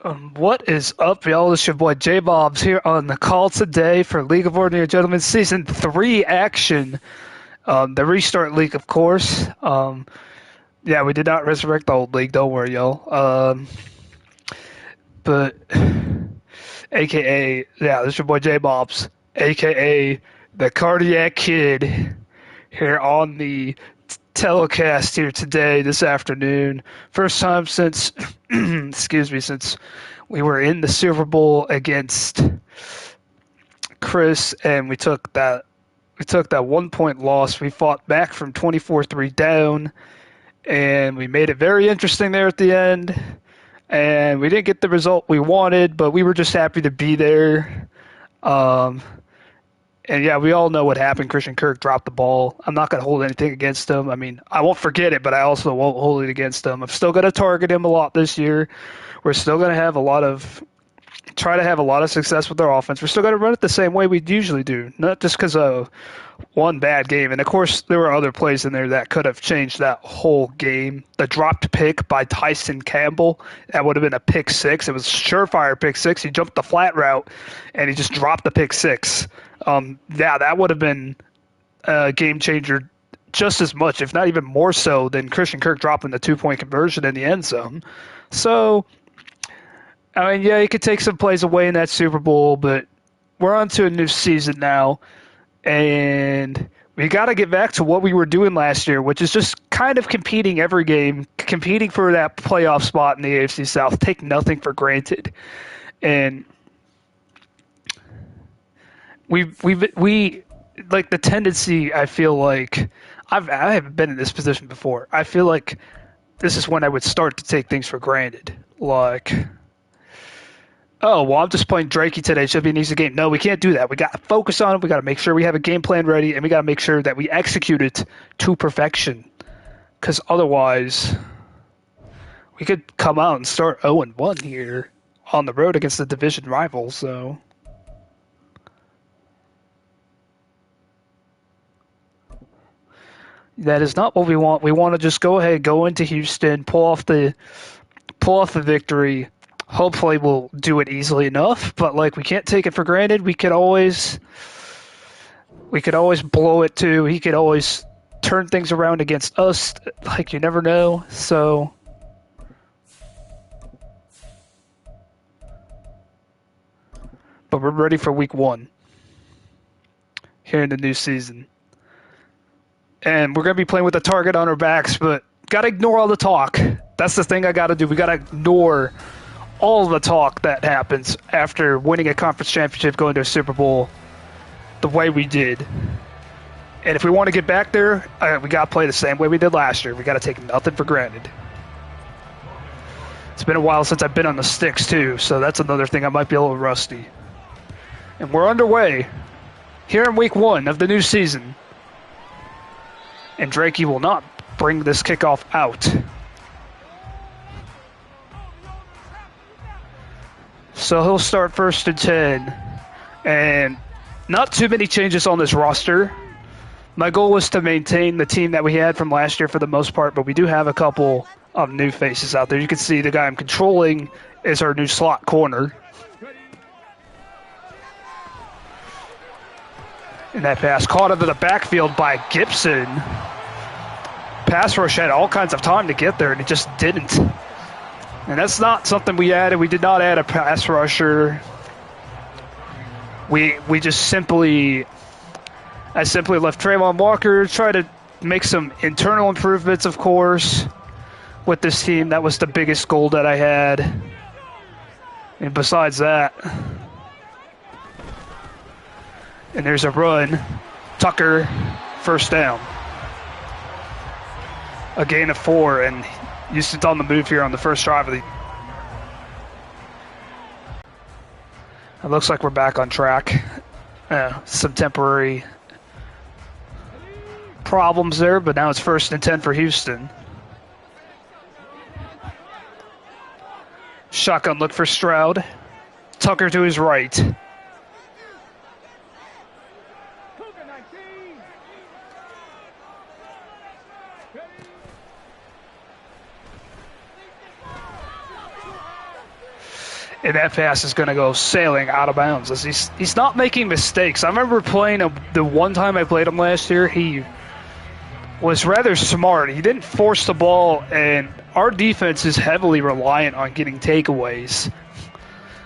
What is up, y'all? It's your boy J Bobs here on the call today for League of Ordinary Gentlemen Season 3 action. The Restart League, of course. Yeah, we did not resurrect the old league, don't worry, y'all. But, aka, yeah, this is your boy J Bobs, aka the Cardiac Kid, here on the telecast here today, this afternoon. First time since, excuse me, since we were in the Super Bowl against Chris, and we took that 1 point loss. We fought back from 24-3 down, and we made it very interesting there at the end. And we didn't get the result we wanted, but we were just happy to be there. Um, and yeah, we all know what happened. Christian Kirk dropped the ball. I'm not going to hold anything against him. I mean, I won't forget it, but I also won't hold it against him. I'm still going to target him a lot this year. We're still going to have a lot of try to have a lot of success with our offense. We're still going to run it the same way we usually do, not just because of one bad game. And of course, there were other plays in there that could have changed that whole game. The dropped pick by Tyson Campbell, that would have been a pick six. It was surefire pick six. He jumped the flat route and he just dropped the pick six. Yeah, that would have been a game changer just as much, if not even more so, than Christian Kirk dropping the 2 point conversion in the end zone. So, I mean, yeah, he could take some plays away in that Super Bowl, but we're on to a new season now, and we got to get back to what we were doing last year, which is just kind of competing every game, competing for that playoff spot in the AFC South, take nothing for granted. And we like the tendency, I feel like I haven't been in this position before. I feel like this is when I would start to take things for granted. Like, oh, well, I'm just playing Drakey today. It should be an easy game. No, we can't do that. We got to focus on it. We got to make sure we have a game plan ready, and we got to make sure that we execute it to perfection. Because otherwise, we could come out and start 0-1 here on the road against the division rival. So, that is not what we want. We want to just go ahead, go into Houston, pull off the victory. Hopefully, we'll do it easily enough. But like, we can't take it for granted. We could always blow it too. He could always turn things around against us. Like, you never know. So, but we're ready for week one here in the new season. And we're going to be playing with a target on our backs, but got to ignore all the talk. That's the thing I got to do. We got to ignore all the talk that happens after winning a conference championship, going to a Super Bowl the way we did. And if we want to get back there, we got to play the same way we did last year. We got to take nothing for granted. It's been a while since I've been on the sticks, too, so that's another thing. I might be a little rusty. And we're underway here in week one of the new season. And Drakey will not bring this kickoff out. So he'll start 1st and 10. And not too many changes on this roster. My goal was to maintain the team that we had from last year for the most part, but we do have a couple of new faces out there. You can see the guy I'm controlling is our new slot corner. And that pass caught into the backfield by Gibson. Pass rush had all kinds of time to get there, and it just didn't. And that's not something we added. We did not add a pass rusher. I simply left Trayvon Walker, try to make some internal improvements, of course, with this team. That was the biggest goal that I had. And besides that, and there's a run. Tucker, 1st down. A gain of 4, and Houston's on the move here on the first drive of the... It looks like we're back on track. Some temporary problems there, but now it's 1st and 10 for Houston. Shotgun look for Stroud. Tucker to his right. And that pass is going to go sailing out of bounds. As he's not making mistakes. I remember playing him the one time I played him last year. He was rather smart. He didn't force the ball, and our defense is heavily reliant on getting takeaways.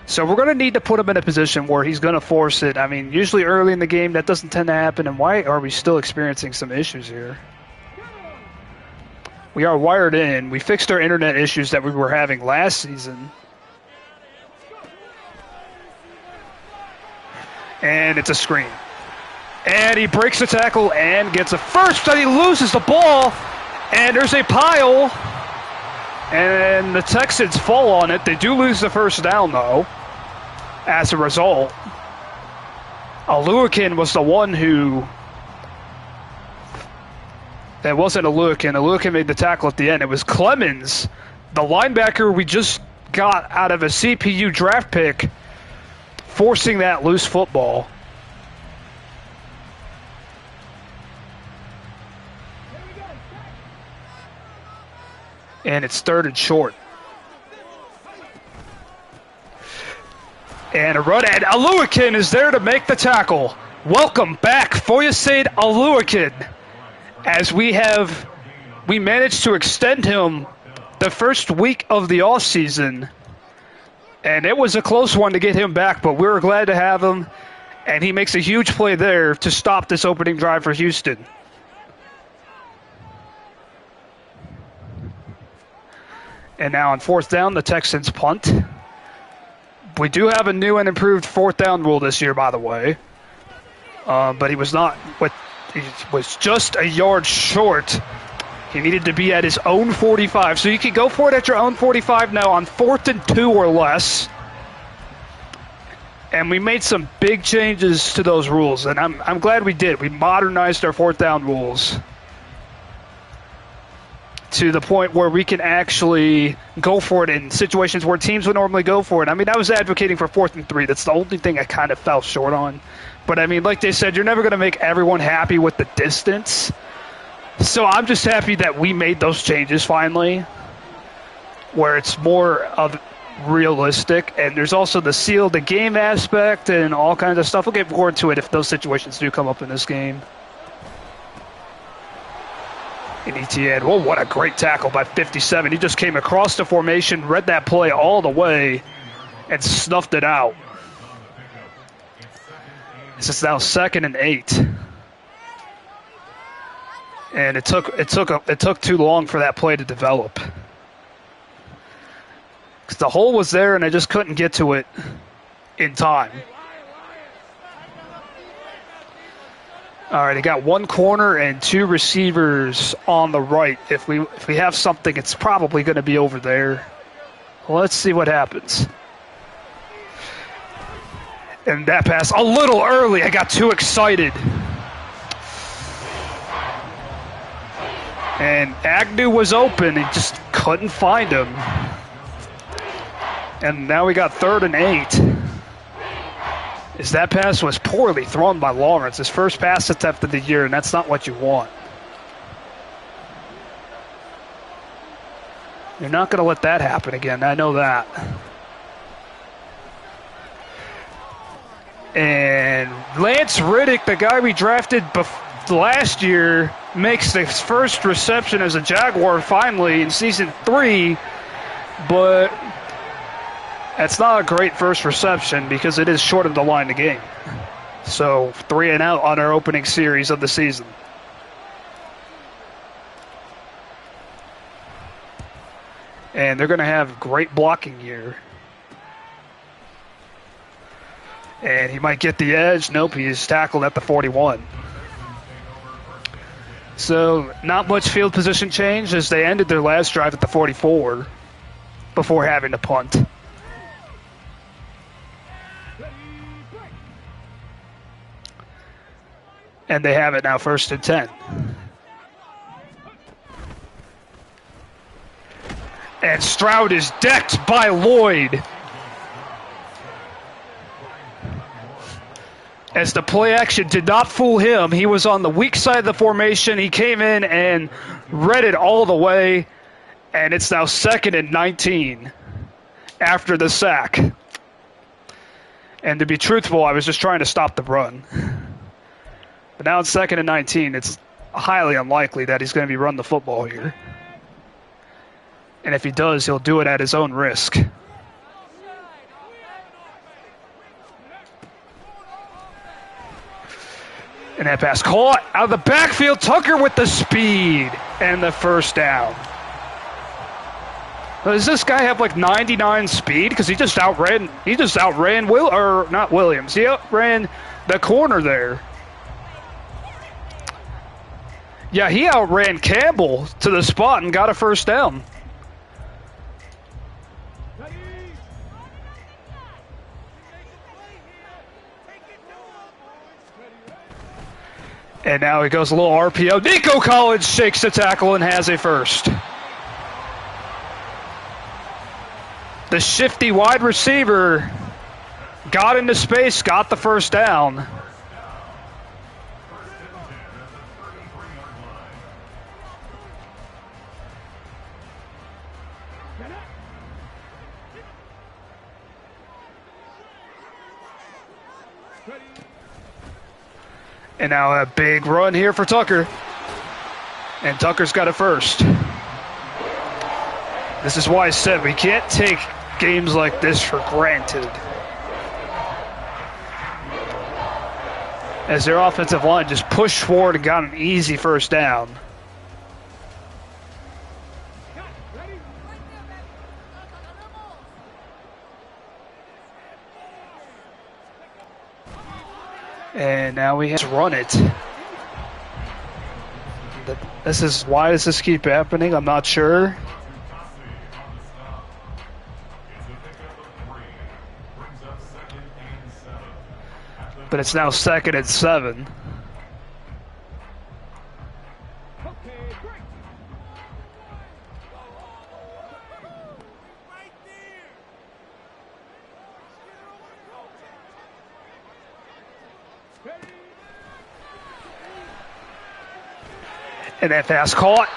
So we're going to need to put him in a position where he's going to force it. I mean, usually early in the game, that doesn't tend to happen. And why are we still experiencing some issues here? We are wired in. We fixed our internet issues that we were having last season. And it's a screen. And he breaks the tackle and gets a first, and he loses the ball. And there's a pile. And the Texans fall on it. They do lose the first down, though, as a result. Aluakin was the one who... That wasn't Aluakin. Aluakin made the tackle at the end. It was Clemens, the linebacker we just got out of a CPU draft pick, forcing that loose football. And it's 3rd and short. And a run, and Aluakin is there to make the tackle. Welcome back, Foyesade Aluakin, as we managed to extend him the first week of the offseason. And it was a close one to get him back, but we were glad to have him. And he makes a huge play there to stop this opening drive for Houston. And now on 4th down, the Texans punt. We do have a new and improved 4th down rule this year, by the way. But he was just a yard short. He needed to be at his own 45. So you can go for it at your own 45 now on 4th and 2 or less. And we made some big changes to those rules, and I'm glad we did. We modernized our 4th down rules to the point where we can actually go for it in situations where teams would normally go for it. I mean, I was advocating for 4th and 3. That's the only thing I kind of fell short on. But, I mean, like they said, you're never going to make everyone happy with the distance. So I'm just happy that we made those changes finally, where it's more of realistic. And there's also the seal the game aspect and all kinds of stuff. We'll get more into it if those situations do come up in this game. And ETN, whoa, what a great tackle by 57. He just came across the formation, read that play all the way, and snuffed it out. This is now 2nd and 8. And it took too long for that play to develop. 'Cause the hole was there, and I just couldn't get to it in time. All right, he got 1 corner and 2 receivers on the right. If we have something, it's probably going to be over there. Let's see what happens. And that pass a little early. I got too excited. And Agnew was open. He just couldn't find him. And now we got 3rd and 8. As that pass was poorly thrown by Lawrence. His first pass attempt of the year, and that's not what you want. You're not going to let that happen again. I know that. And Lance Riddick, the guy we drafted last year, makes his first reception as a Jaguar finally in Season 3, but that's not a great first reception because it is short of the line of game. So 3 and out on our opening series of the season. And they're going to have great blocking here. And he might get the edge. Nope, he's tackled at the 41. So not much field position change as they ended their last drive at the 44 before having to punt. And they have it now 1st and 10. And Stroud is decked by Lloyd. As the play action did not fool him, he was on the weak side of the formation. He came in and read it all the way. And it's now 2nd and 19 after the sack. And to be truthful, I was just trying to stop the run. But now it's 2nd and 19. It's highly unlikely that he's going to be running the football here. And if he does, he'll do it at his own risk. And that pass caught out of the backfield. Tucker with the speed and the first down. Does this guy have like 99 speed? Because he just outran not Williams. He outran the corner there. Yeah, he outran Campbell to the spot and got a first down. And now he goes a little RPO. Nico Collins shakes the tackle and has a first. The shifty wide receiver got into space, got the first down. And now a big run here for Tucker. And Tucker's got a first. This is why I said we can't take games like this for granted. As their offensive line just pushed forward and got an easy first down. And now we have to run it. Why does this keep happening? I'm not sure. But it's now 2nd and 7. And that pass caught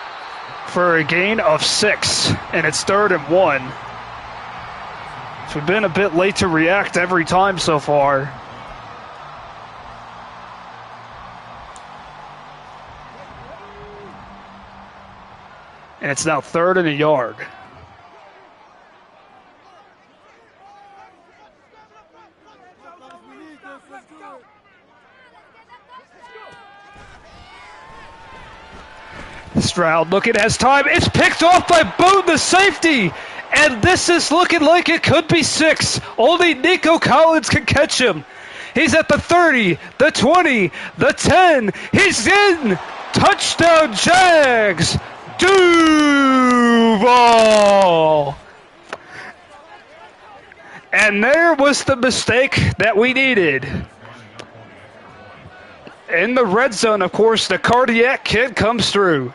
for a gain of 6, and it's 3rd and 1. So we've been a bit late to react every time so far. And it's now 3rd and a yard. Stroud looking has time. It's picked off by Boone, the safety. And this is looking like it could be 6. Only Nico Collins can catch him. He's at the 30, the 20, the 10. He's in. Touchdown, Jags. Duval. And there was the mistake that we needed. In the red zone, of course, the cardiac kid comes through.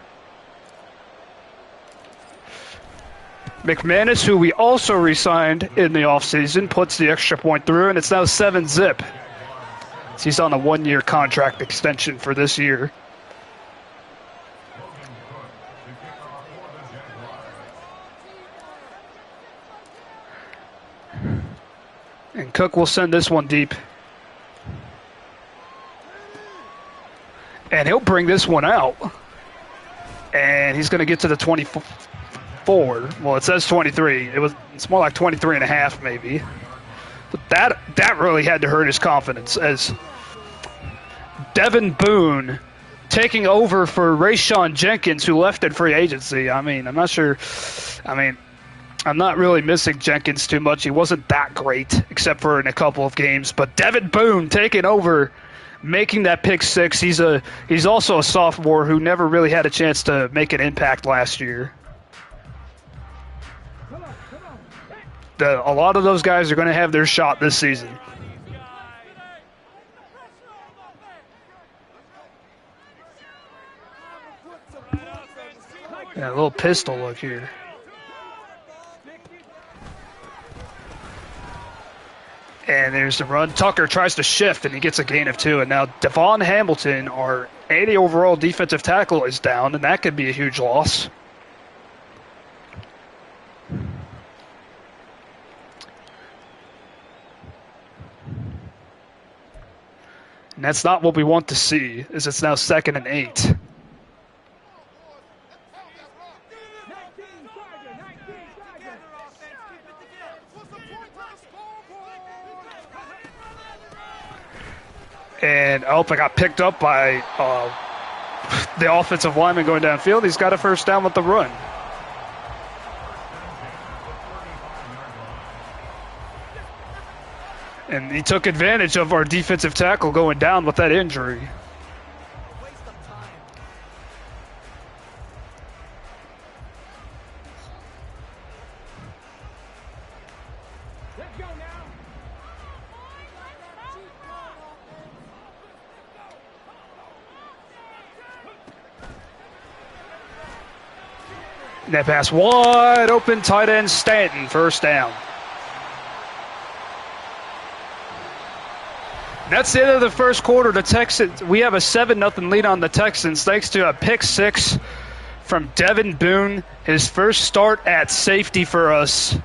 McManus, who we also re-signed in the offseason, puts the extra point through, and it's now 7-zip. So he's on a 1-year contract extension for this year. And Cook will send this one deep. And he'll bring this one out. And he's going to get to the 24. Well, it says 23. It's more like 23 and a half maybe. But that really had to hurt his confidence, as Devin Boone taking over for Rayshawn Jenkins, who left in free agency. I mean, I'm not sure. I mean, I'm not really missing Jenkins too much. He wasn't that great, except for in a couple of games. But Devin Boone taking over, making that pick 6. He's also a sophomore who never really had a chance to make an impact last year. A lot of those guys are going to have their shot this season. Yeah, a little pistol look here. And there's the run. Tucker tries to shift, and he gets a gain of 2. And now Devon Hamilton, our 80 overall defensive tackle, is down, and that could be a huge loss. And that's not what we want to see, as it's now 2nd and 8. And I hope I got picked up by the offensive lineman going downfield. He's got a first down with the run. And he took advantage of our defensive tackle going down with that injury. And that pass wide open, tight end Stanton, first down. That's the end of the first quarter. The Texans, we have a 7-0 lead on the Texans thanks to a pick six from Devin Boone, his first start at safety for us.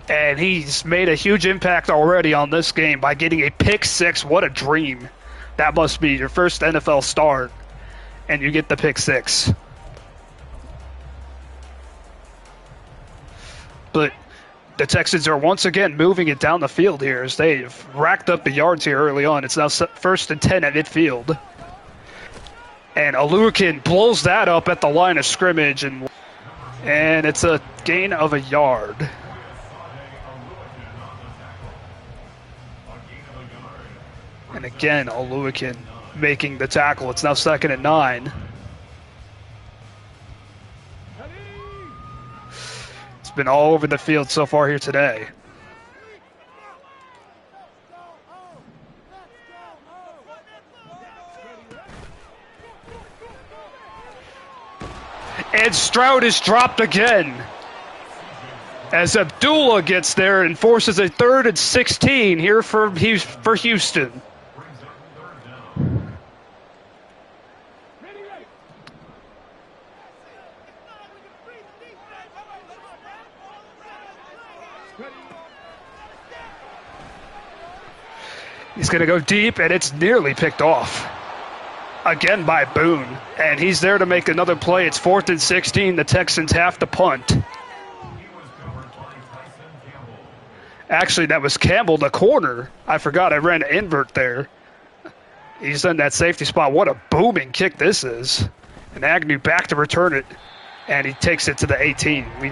And he's made a huge impact already on this game by getting a pick six. What a dream. That must be your first NFL start, and you get the pick six. But the Texans are once again moving it down the field here as they've racked up the yards here early on. It's now 1st and 10 at midfield. And Aluakin blows that up at the line of scrimmage, and it's a gain of a yard. And again, Aluakin making the tackle. It's now 2nd and 9. It's been all over the field so far here today. And Stroud is dropped again as Abdullah gets there and forces a 3rd and 16 here for Houston. He's going to go deep, and it's nearly picked off. Again by Boone, and he's there to make another play. It's 4th and 16. The Texans have to punt. Actually, that was Campbell, the corner. I forgot I ran an invert there. He's in that safety spot. What a booming kick this is. And Agnew back to return it, and he takes it to the 18. We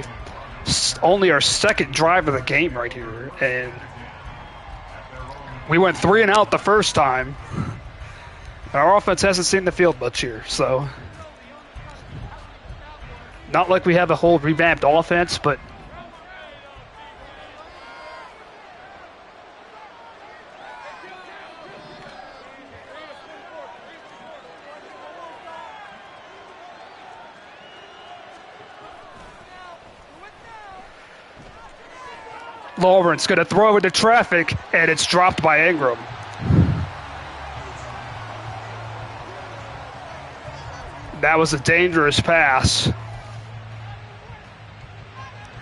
only our second drive of the game right here, and we went 3 and out the first time. Our offense hasn't seen the field much here, so not like we have a whole revamped offense, but Lawrence going to throw into traffic, and it's dropped by Ingram. That was a dangerous pass.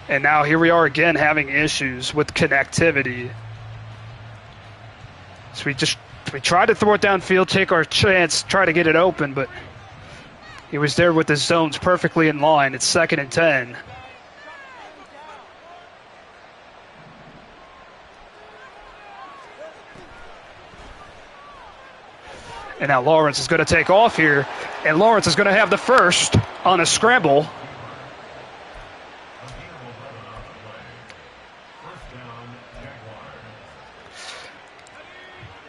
And now here we are again having issues with connectivity. So we tried to throw it downfield, take our chance, try to get it open, but he was there with his zones perfectly in line. It's 2nd and 10. And now Lawrence is going to take off here, and Lawrence is going to have the first on a scramble.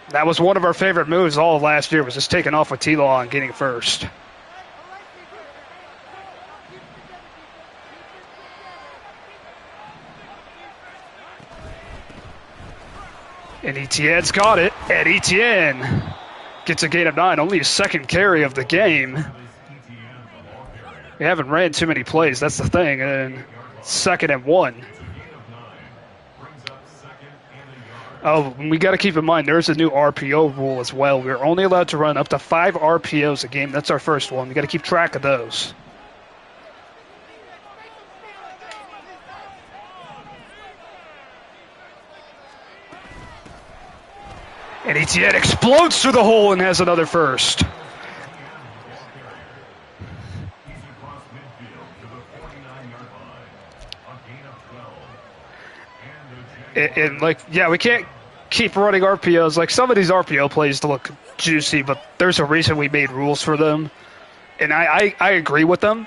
That was one of our favorite moves all of last year, was just taking off with T-Law and getting first. And Etienne's got it, and Etienne gets a gain of 9, only his second carry of the game. We haven't ran too many plays, that's the thing. And 2nd and 1. Oh, we got to keep in mind there's a new RPO rule as well. We're only allowed to run up to 5 RPOs a game. That's our first one. We got to keep track of those. And Etienne explodes through the hole and has another first. And like, yeah, we can't keep running RPOs. Like, some of these RPO plays look juicy, but there's a reason we made rules for them. And I agree with them.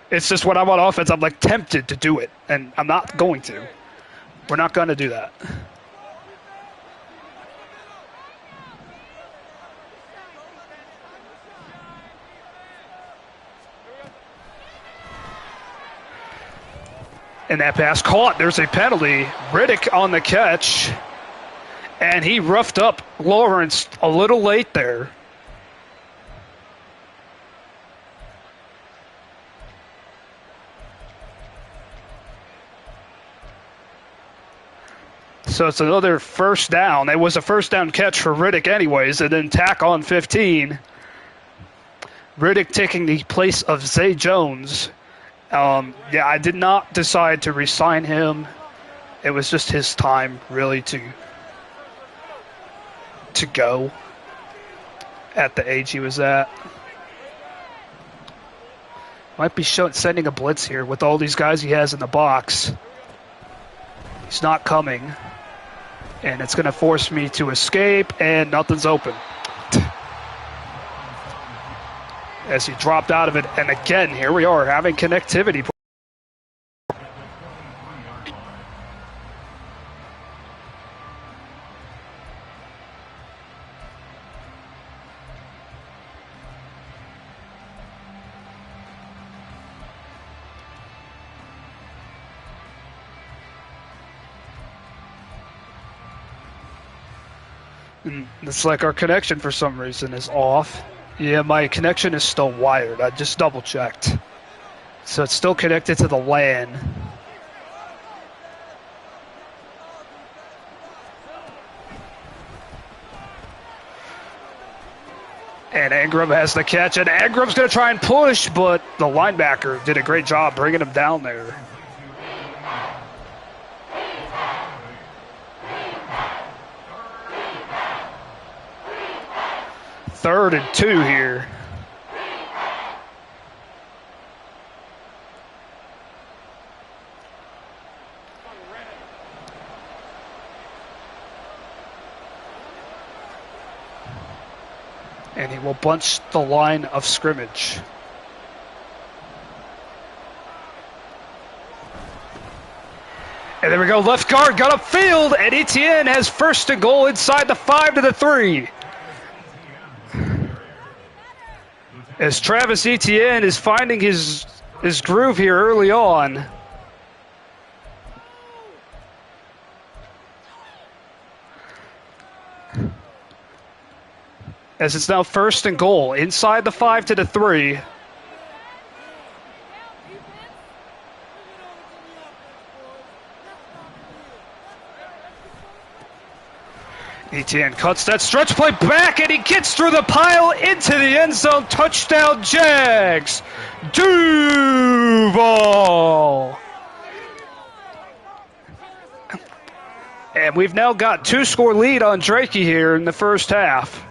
It's just when I'm on offense, I'm like tempted to do it, and I'm not going to. We're not going to do that. And that pass caught. There's a penalty. Riddick on the catch. And he roughed up Lawrence a little late there. So it's another first down. It was a first down catch for Riddick anyways, and then tack on 15. Riddick taking the place of Zay Jones. Yeah, I did not decide to re-sign him. It was just his time, really, to go at the age he was at. Might be sending a blitz here with all these guys he has in the box. He's not coming. And it's going to force me to escape, and nothing's open. As he dropped out of it, and again, here we are having connectivity. And it's like our connection for some reason is off. Yeah, my connection is still wired. I just double checked. So it's still connected to the LAN. And Ingram has the catch, and Ingram's going to try and push, but the linebacker did a great job bringing him down there. Third and 2 here. And he will bunch the line of scrimmage. And there we go, left guard got upfield, and Etienne has first and goal inside the 5 to the 3. As Travis Etienne is finding his groove here early on. As it's now first and goal inside the 5 to the 3. Etienne cuts that stretch play back, and he gets through the pile into the end zone. Touchdown, Jags. Duval. And we've now got 2-score lead on Drakey here in the first half.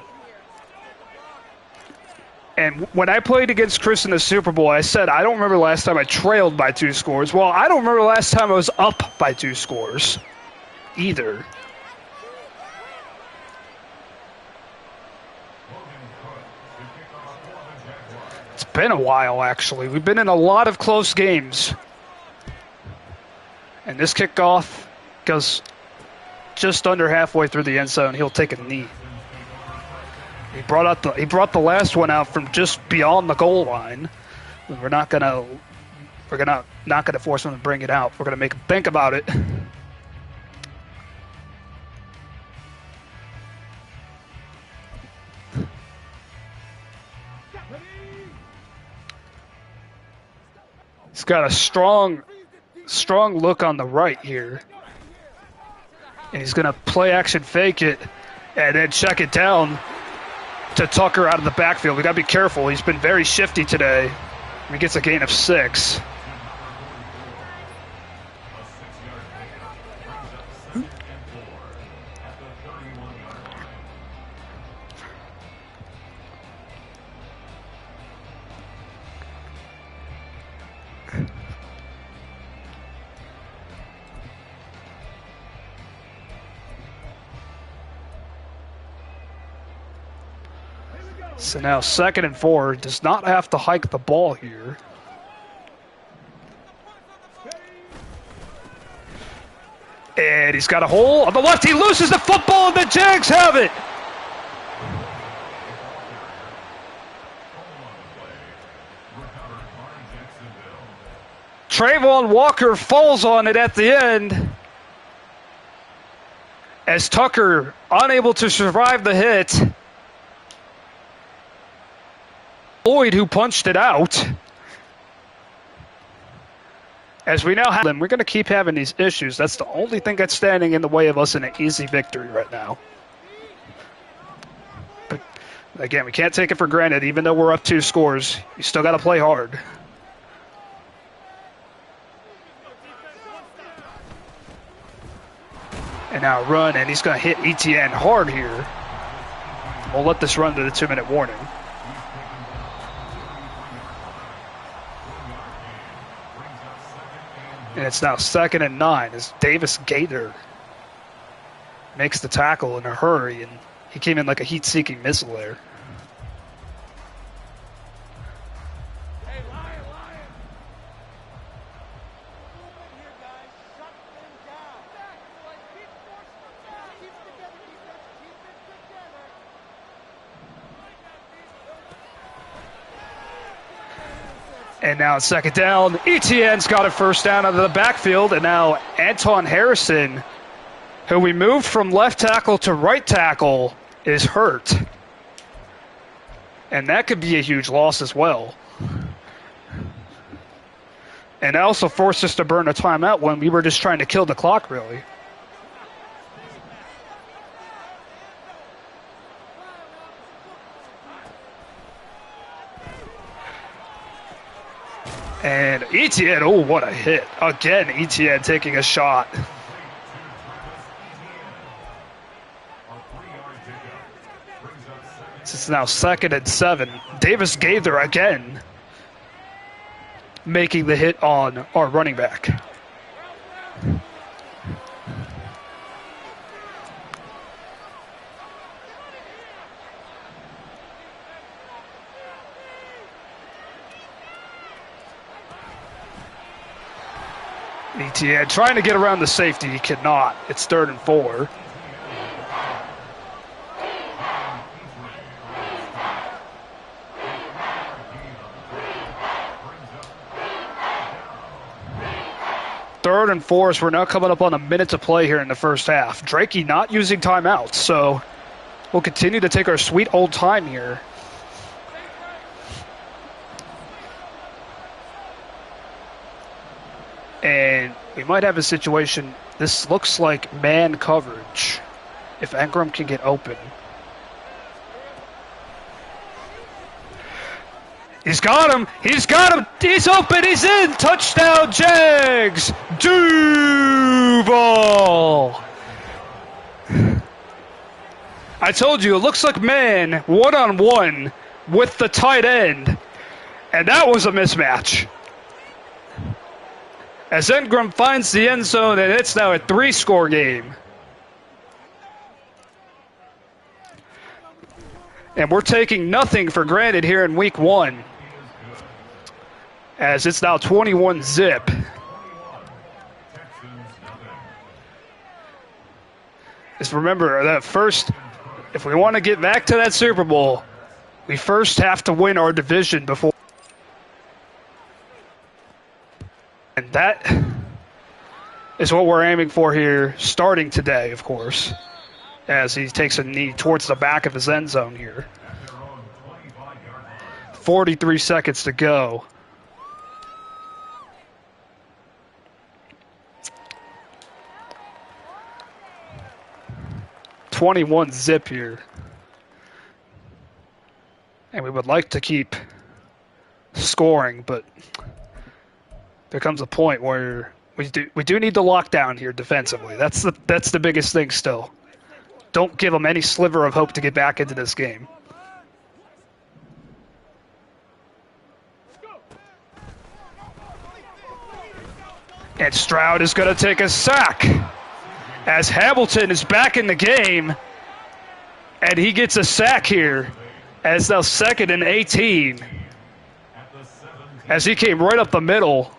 And when I played against Chris in the Super Bowl, I said, I don't remember the last time I trailed by 2 scores. Well, I don't remember the last time I was up by 2 scores either. It's been a while, actually. We've been in a lot of close games. And this kickoff goes just under halfway through the end zone. He'll take a knee. He brought the last one out from just beyond the goal line. We're not gonna force him to bring it out. We're gonna make him think about it. He's got a strong look on the right here. And he's going to play action fake it and then check it down to Tucker out of the backfield. We got to be careful. He's been very shifty today. He gets a gain of 6. So now 2nd and 4. Does not have to hike the ball here. And he's got a hole on the left. He loses the football, and the Jags have it. Trayvon Walker falls on it at the end as Tucker unable to survive the hit. Lloyd, who punched it out. As we now have them, we're going to keep having these issues. That's the only thing that's standing in the way of us in an easy victory right now. But again, we can't take it for granted. Even though we're up 2 scores, you still got to play hard. And now run, and he's going to hit ETN hard here. We'll let this run to the 2-minute warning. And it's now 2nd and 9 as Davis Gator makes the tackle in a hurry, and he came in like a heat-seeking missile there. And now it's 2nd down. ETN's got a 1st down out of the backfield, and now Anton Harrison, who we moved from left tackle to right tackle, is hurt. And that could be a huge loss as well. And that also forced us to burn a timeout when we were just trying to kill the clock, really. And ETN, oh, what a hit. Again, ETN taking a shot. It's now 2nd and 7. Davis Gaither again making the hit on our running back. ETN trying to get around the safety. He cannot. It's 3rd and 4. Third and 4, so we're now coming up on a minute to play here in the first half. Drakey not using timeouts, so we'll continue to take our sweet old time here. And we might have a situation. This looks like man coverage if Engram can get open. He's got him. He's got him. He's open. He's in. Touchdown, Jags. Duval. I told you, it looks like man one-on-one with the tight end. And that was a mismatch. As Engram finds the end zone, and it's now a 3-score game. And we're taking nothing for granted here in week 1. As it's now 21-zip. Just remember that first, if we want to get back to that Super Bowl, we first have to win our division before. And that is what we're aiming for here, starting today, of course, as he takes a knee towards the back of his end zone here. 43 seconds to go. .21-zip here. And we would like to keep scoring, but there comes a point where we do need to lock down here defensively. That's the biggest thing still. Don't give them any sliver of hope to get back into this game. And Stroud is going to take a sack as Hamilton is back in the game, and he gets a sack here And it's now 2nd and 18 as he came right up the middle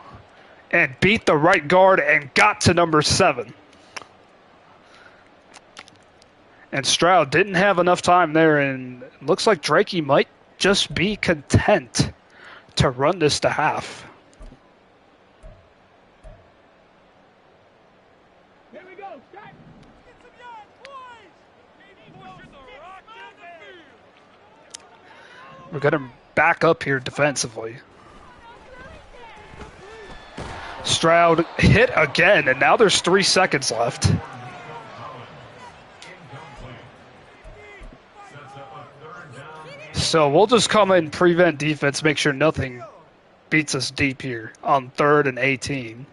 and beat the right guard and got to number 7. And Stroud didn't have enough time there, and it looks like Drakey might just be content to run this to half. Here we go. We're going to back up here defensively. Stroud hit again, and now there's 3 seconds left. So we'll just come in, prevent defense, make sure nothing beats us deep here on 3rd and 18.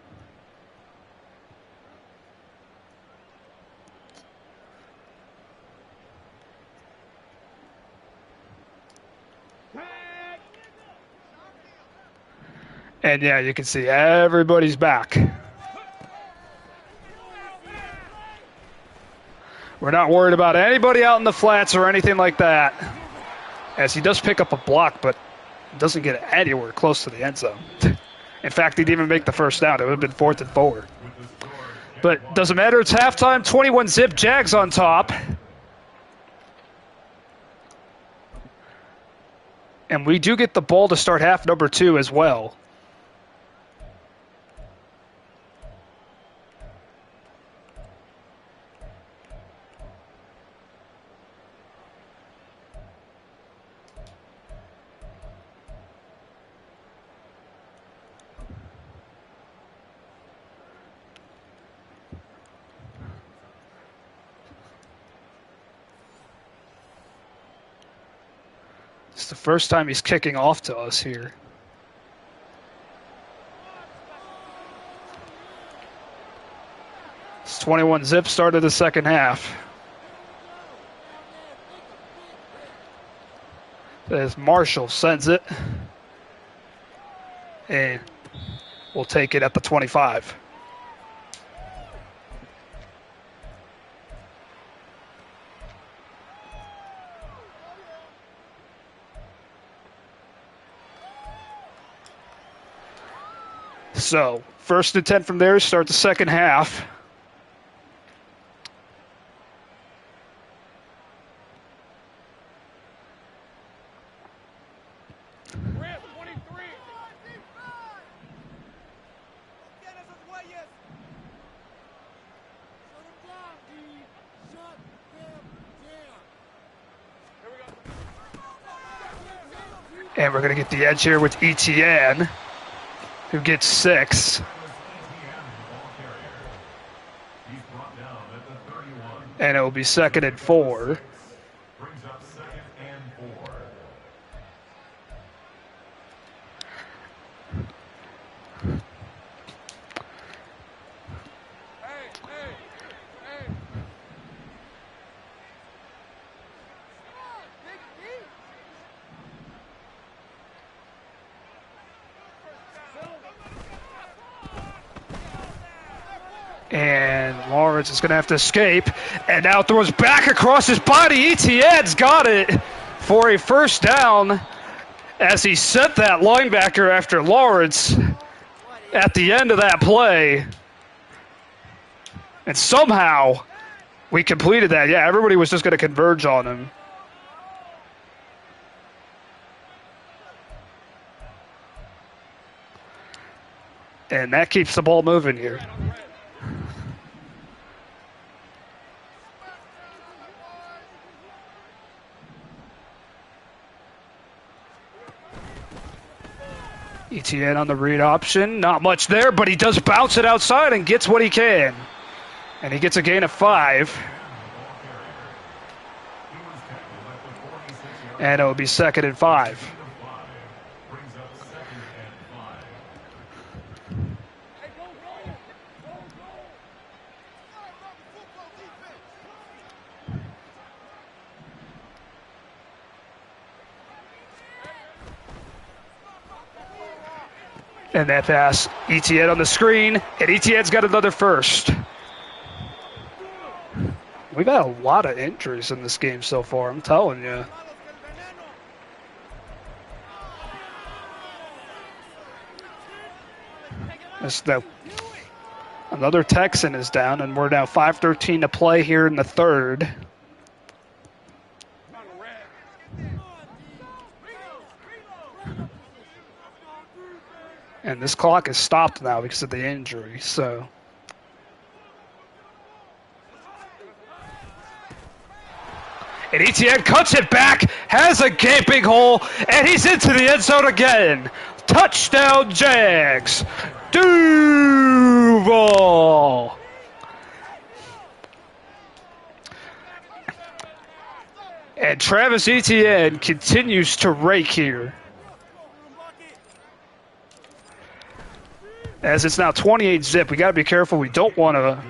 And yeah, you can see everybody's back. We're not worried about anybody out in the flats or anything like that. As he does pick up a block, but doesn't get anywhere close to the end zone. In fact, he didn't even make the first down. It would have been 4th and 4. But doesn't matter. It's halftime. 21-zip. Jags on top. And we do get the ball to start half number 2 as well. It's the first time he's kicking off to us here. It's 21-zip, started the second half. As Marshall sends it. And we'll take it at the 25. So, 1st and 10 from there, start the second half. And we're going to get the edge here with Etienne, who gets 6. And it will be 2nd and 4. And Lawrence is going to have to escape. And now throws back across his body. Etienne's got it for a first down as he sent that linebacker after Lawrence at the end of that play. And somehow we completed that. Yeah, everybody was just going to converge on him. And that keeps the ball moving here. Etienne on the read option. Not much there, but he does bounce it outside and gets what he can. And he gets a gain of 5. And it will be 2nd and 5. And that pass, Etienne on the screen, and Etienne's got another first. We've had a lot of injuries in this game so far, I'm telling you. Another Texan is down, and we're now 5:13 to play here in the third. And this clock is stopped now because of the injury, so. And Etienne cuts it back, has a gaping hole, and he's into the end zone again. Touchdown, Jags. Duval. And Travis Etienne continues to rake here. As it's now 28-zip, we got to be careful. We don't want to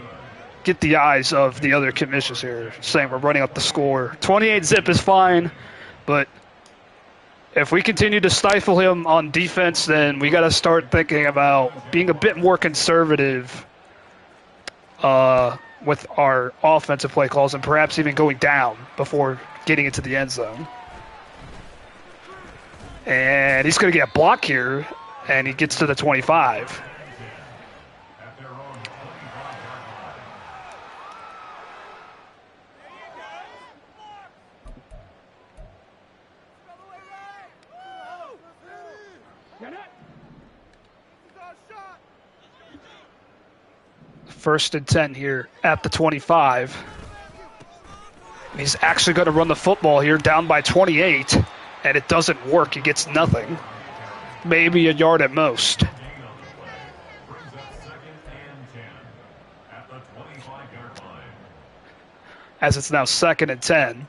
get the eyes of the other commissions here saying we're running up the score. 28-zip is fine, but if we continue to stifle him on defense, then we got to start thinking about being a bit more conservative with our offensive play calls and perhaps even going down before getting into the end zone. And he's going to get a block here, and he gets to the 25. First and 10 here at the 25. He's actually going to run the football here down by 28, and it doesn't work. He gets nothing. Maybe a yard at most. As it's now 2nd and 10.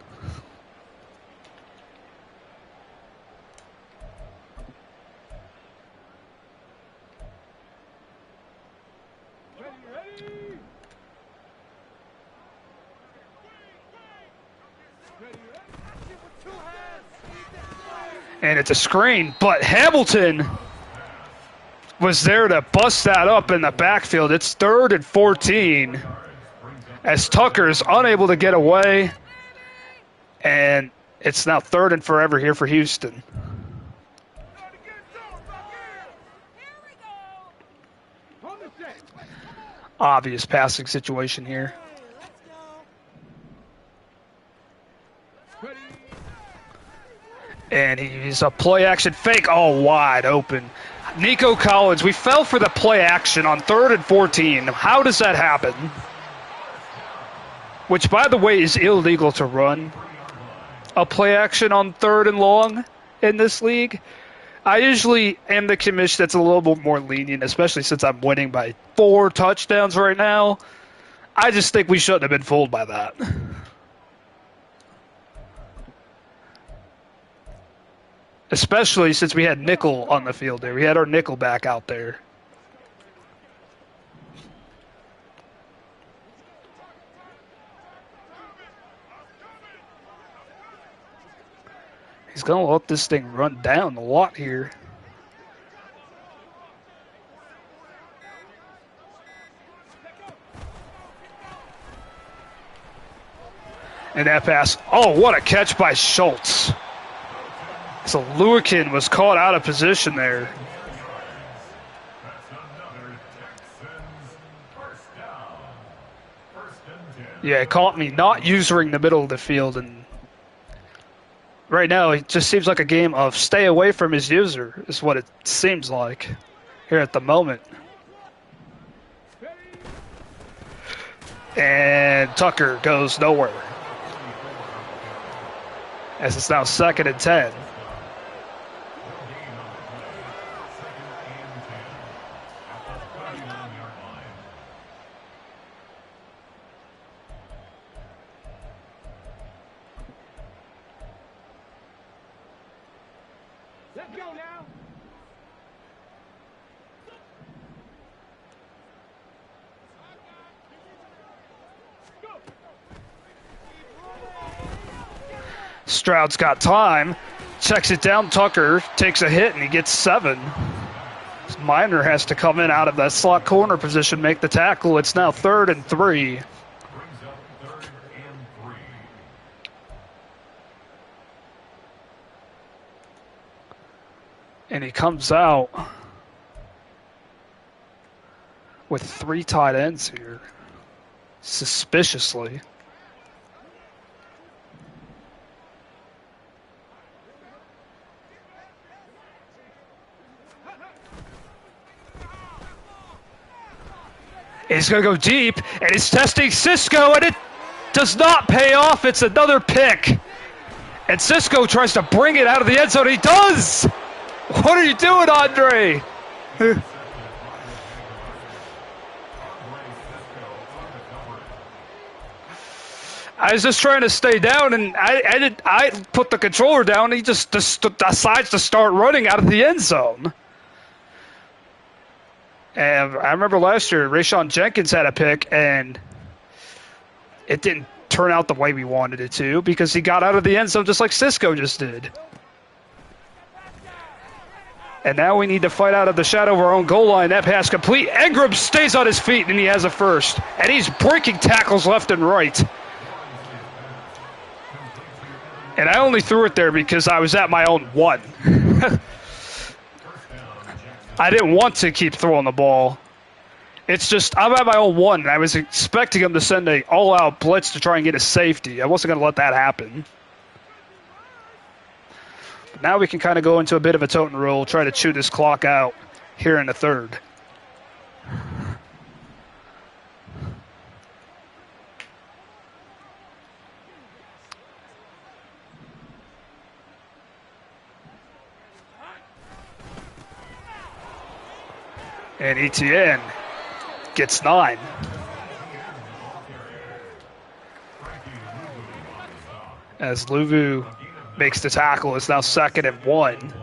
And it's a screen, but Hamilton was there to bust that up in the backfield. It's 3rd and 14 as Tucker's unable to get away, and it's now 3rd and forever here for Houston. Obvious passing situation here. And he's a play action fake. Oh, wide open. Nico Collins, we fell for the play action on 3rd and 14. How does that happen? Which, by the way, is illegal to run a play action on 3rd and long in this league. I usually am the commission that's a little bit more lenient, especially since I'm winning by 4 touchdowns right now. I just think we shouldn't have been fooled by that. Especially since we had nickel on the field there. We had our nickel back out there. He's going to let this thing run down a lot here. And that pass, oh, what a catch by Schultz. So Lewican was caught out of position there. Yeah, it caught me not using the middle of the field, and right now it just seems like a game of stay away from his user is what it seems like here at the moment. And Tucker goes nowhere. As it's now 2nd and 10. Let's go now. Stroud's got time, checks it down. Tucker takes a hit and he gets 7. Miner has to come in out of that slot corner position, make the tackle. It's now 3rd and 3. And he comes out. with 3 tight ends here. Suspiciously. He's going to go deep, and he's testing Cisco, and it does not pay off. It's another pick. And Cisco tries to bring it out of the end zone. He does! What are you doing, Andre? I was just trying to stay down, and I put the controller down, and he just decides to start running out of the end zone. And I remember last year, Rayshon Jenkins had a pick, and it didn't turn out the way we wanted it to because he got out of the end zone just like Cisco just did. And now we need to fight out of the shadow of our own goal line. That pass complete. Engram stays on his feet, and he has a first. And he's breaking tackles left and right. And I only threw it there because I was at my own 1. I didn't want to keep throwing the ball. It's just, I'm at my own 1, and I was expecting him to send a all-out blitz to try and get a safety. I wasn't going to let that happen. But now we can kind of go into a bit of a tote and roll, try to chew this clock out here in the third. And ETN gets 9. As Luvu makes the tackle, it's now 2nd and 1.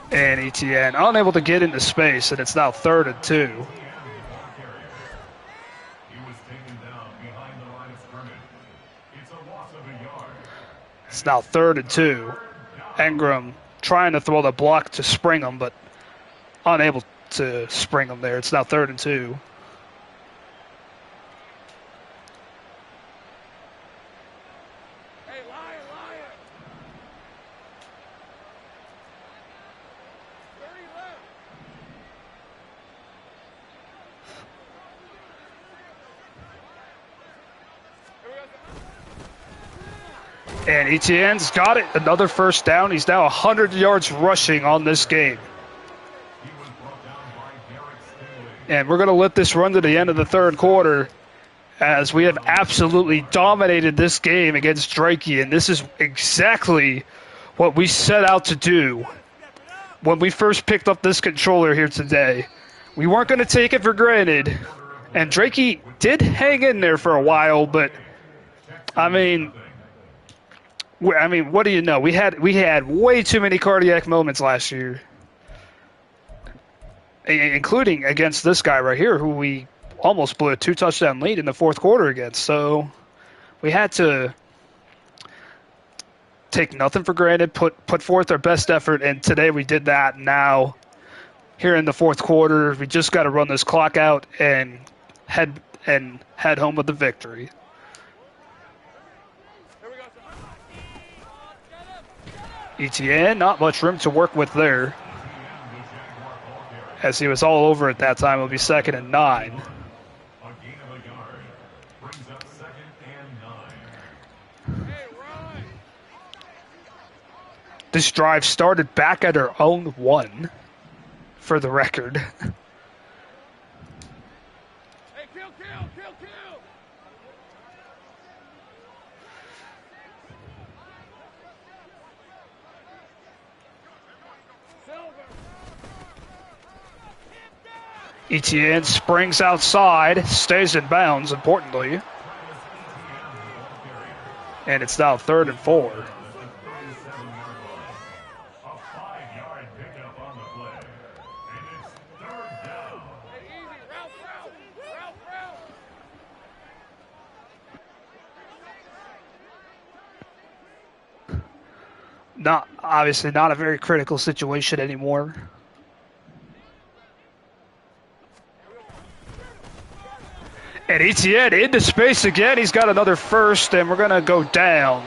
And ETN unable to get into space, and it's now 3rd and 2. It's now 3rd and 2. Engram trying to throw the block to spring him, but unable to spring him there. It's now 3rd and 2. And Etienne's got it. Another first down. He's now 100 yards rushing on this game. And we're going to let this run to the end of the third quarter as we have absolutely dominated this game against Drakey. And this is exactly what we set out to do when we first picked up this controller here today. We weren't going to take it for granted. And Drakey did hang in there for a while, but, I mean, what do you know? We had way too many cardiac moments last year, including against this guy right here, who we almost blew a 2-touchdown lead in the fourth quarter against. So we had to take nothing for granted, put forth our best effort, and today we did that. Now, here in the fourth quarter, we just got to run this clock out and head home with the victory. ETN, not much room to work with there, as he was all over at that time. It'll be 2nd and 9. This drive started back at our own 1, for the record. ETN springs outside, stays in bounds, importantly. And it's now 3rd and 4. Not obviously not a very critical situation anymore. And Etienne into space again. He's got another first, and we're going to go down.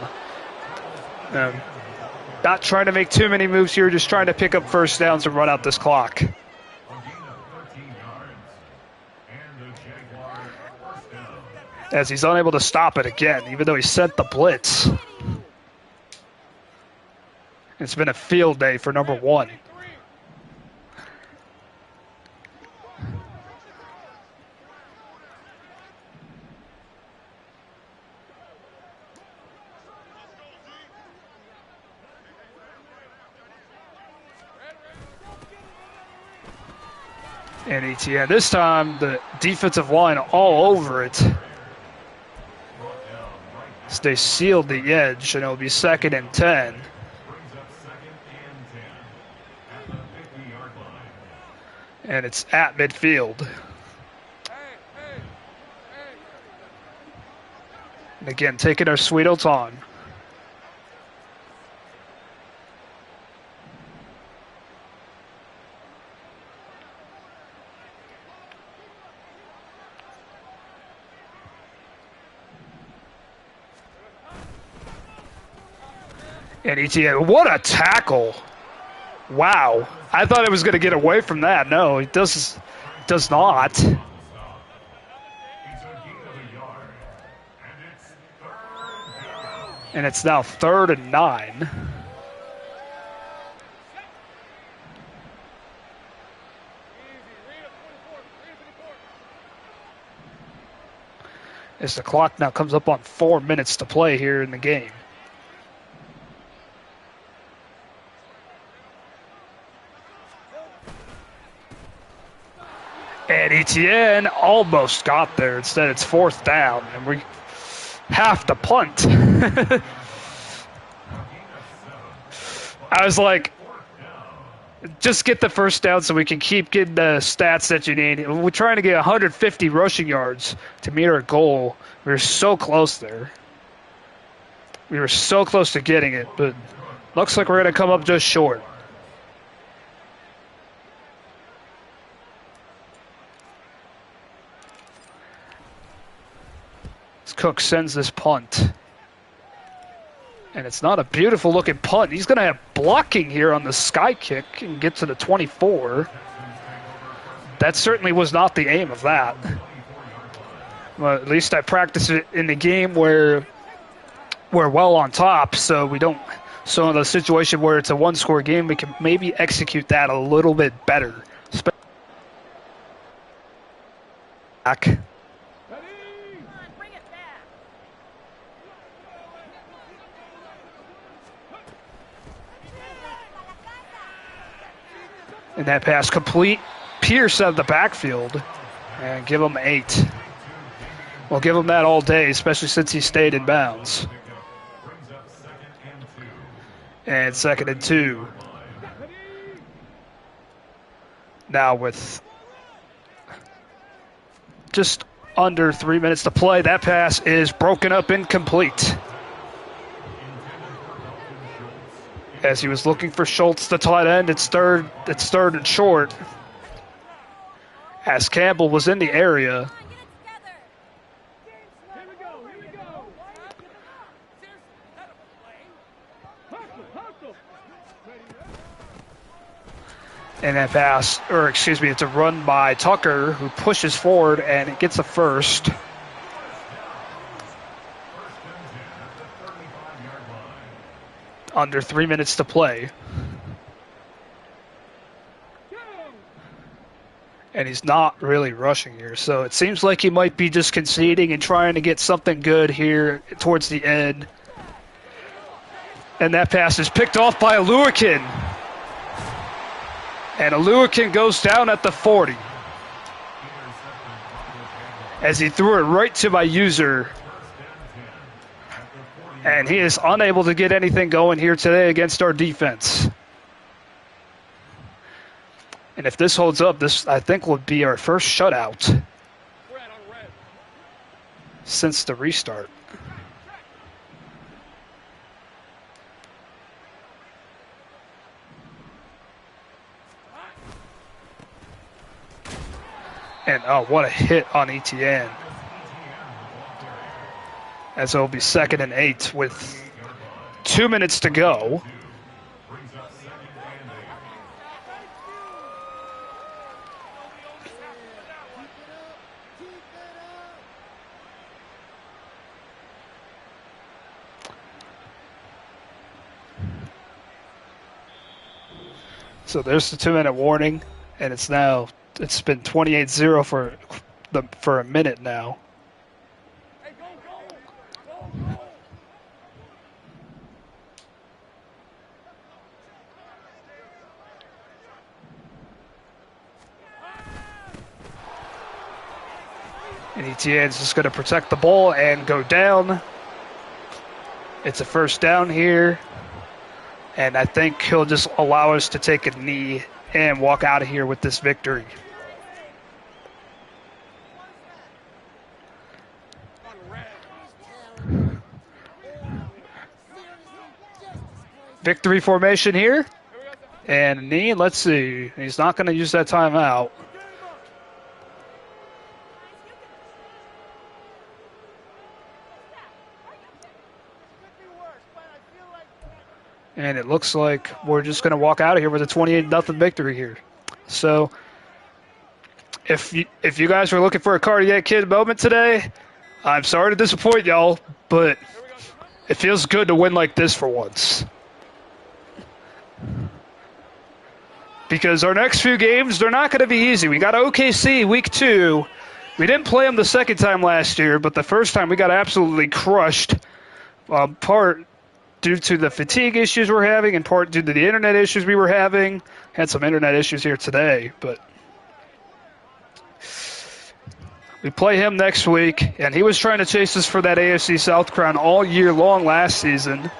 Um, Not trying to make too many moves here, just trying to pick up first downs and run out this clock. As he's unable to stop it again, even though he sent the blitz. It's been a field day for number one. And Etienne, this time the defensive line all over it. So they sealed the edge, and it'll be 2nd and 10. And it's at midfield. And again, taking our sweet old time. And Etienne, what a tackle. Wow. I thought it was going to get away from that. No, it does not. And it's now 3rd and 9. As the clock now comes up on 4 minutes to play here in the game. And Etienne almost got there. Instead, it's 4th down, and we have to punt. I was like, just get the first down so we can keep getting the stats that you need. We're trying to get 150 rushing yards to meet our goal. We were so close there. We were so close to getting it, but looks like we're going to come up just short. Cook sends this punt. And it's not a beautiful looking punt. He's going to have blocking here on the sky kick and get to the 24. That certainly was not the aim of that. Well, at least I practiced it in the game where we're well on top, so we don't. So in the situation where it's a one-score game, we can maybe execute that a little bit better. Back. And that pass complete. Pierce out of the backfield. And give him 8. We'll give him that all day, especially since he stayed in bounds. And 2nd and 2. Now with just under 3 minutes to play, that pass is broken up incomplete. As he was looking for Schultz, the tight end, it's third and short. As Campbell was in the area. And that pass, or excuse me, it's a run by Tucker, who pushes forward and it gets a first. Under 3 minutes to play. And he's not really rushing here, so it seems like he might be just conceding and trying to get something good here towards the end. And that pass is picked off by Aluakin. And Aluakin goes down at the 40. As he threw it right to my user. And he is unable to get anything going here today against our defense. And if this holds up, this, I think, would be our first shutout since the restart. Oh, what a hit on ETN. As it'll be 2nd and 8 with 2 minutes to go. So there's the 2-minute warning, and it's been 28-0 for a minute now. And ETN's just going to protect the ball and go down. It's a first down here. And I think he'll just allow us to take a knee and walk out of here with this victory. Victory formation here. And a knee, let's see. He's not going to use that timeout. And it looks like we're just going to walk out of here with a 28-0 victory here. So if you guys were looking for a Cardiac Kid moment today, I'm sorry to disappoint y'all, but it feels good to win like this for once. Because our next few games, they're not going to be easy. We got OKC week 2. We didn't play them the second time last year, but the first time we got absolutely crushed. Part due to the fatigue issues we're having, in part due to the internet issues we were having. Had some internet issues here today, but we play him next week, and he was trying to chase us for that AFC South crown all year long last season.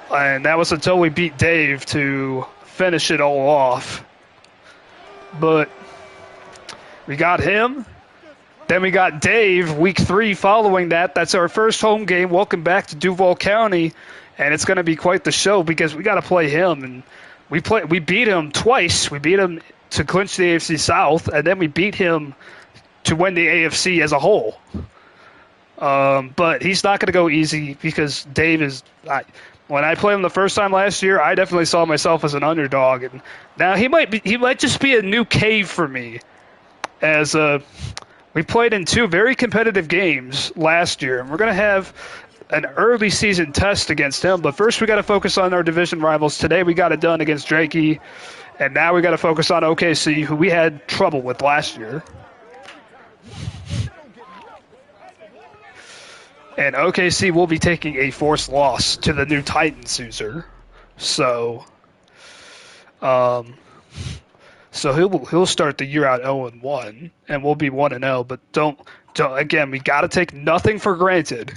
And that was until we beat Dave to finish it all off. But we got him. Then we got Dave week 3 following that. That's our first home game. Welcome back to Duval County. And it's going to be quite the show because we got to play him. And we beat him twice. We beat him to clinch the AFC South, and then we beat him to win the AFC as a whole. But he's not going to go easy because Dave is when I played him the first time last year, I definitely saw myself as an underdog. And now he might just be a new cave for me. As we played in 2 very competitive games last year, and we're going to have an early season test against him. But first, we got to focus on our division rivals. Today, we got it done against Drakey, and now we got to focus on OKC, who we had trouble with last year. And OKC will be taking a forced loss to the new Titans user. So he'll start the year out 0-1, and we'll be 1-0. But don't again, we got to take nothing for granted.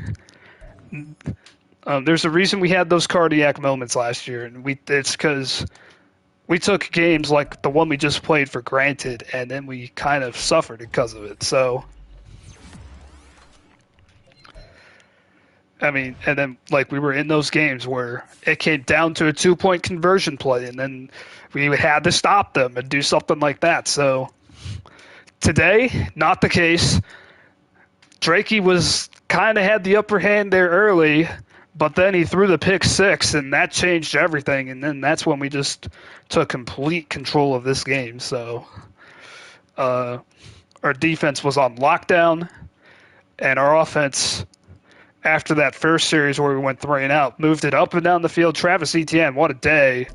There's a reason we had those cardiac moments last year, and it's because we took games like the one we just played for granted, and then we kind of suffered because of it. So, I mean, and then like we were in those games where it came down to a 2-point conversion play, and then we had to stop them and do something like that. So today, not the case. Drakey was kind of had the upper hand there early, but then he threw the pick 6, and that changed everything. And then that's when we just took complete control of this game. So our defense was on lockdown, and our offense, after that first series where we went 3-and-out, moved it up and down the field. Travis Etienne, what a day,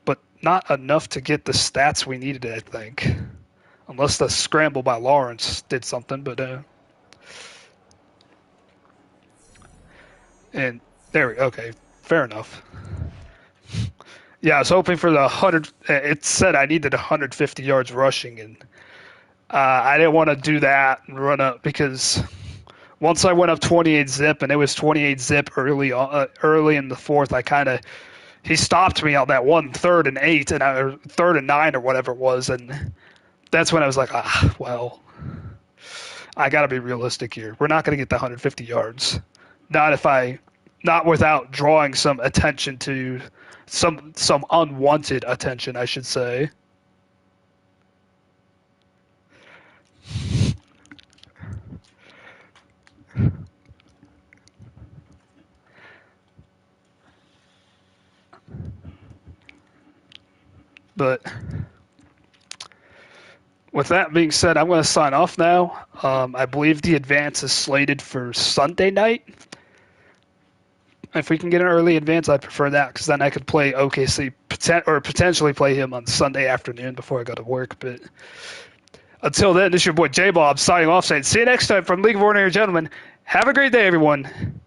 but not enough to get the stats we needed, I think. Unless the scramble by Lawrence did something, but and there we go. Okay, fair enough. Yeah, I was hoping for the 100. It said I needed 150 yards rushing, and I didn't want to do that and run up because once I went up 28-zip, and it was 28-zip early in the fourth, he stopped me on that one 3rd and 8 and 3rd and 9 or whatever it was, and that's when I was like, well, I got to be realistic here. We're not going to get the 150 yards. Not without drawing some attention to some unwanted attention, I should say. But with that being said, I'm going to sign off now. I believe the advance is slated for Sunday night. If we can get an early advance, I'd prefer that because then I could play OKC or potentially play him on Sunday afternoon before I go to work. But until then, this is your boy J Bob signing off saying, see you next time from League of Ordinary Gentlemen. Have a great day, everyone.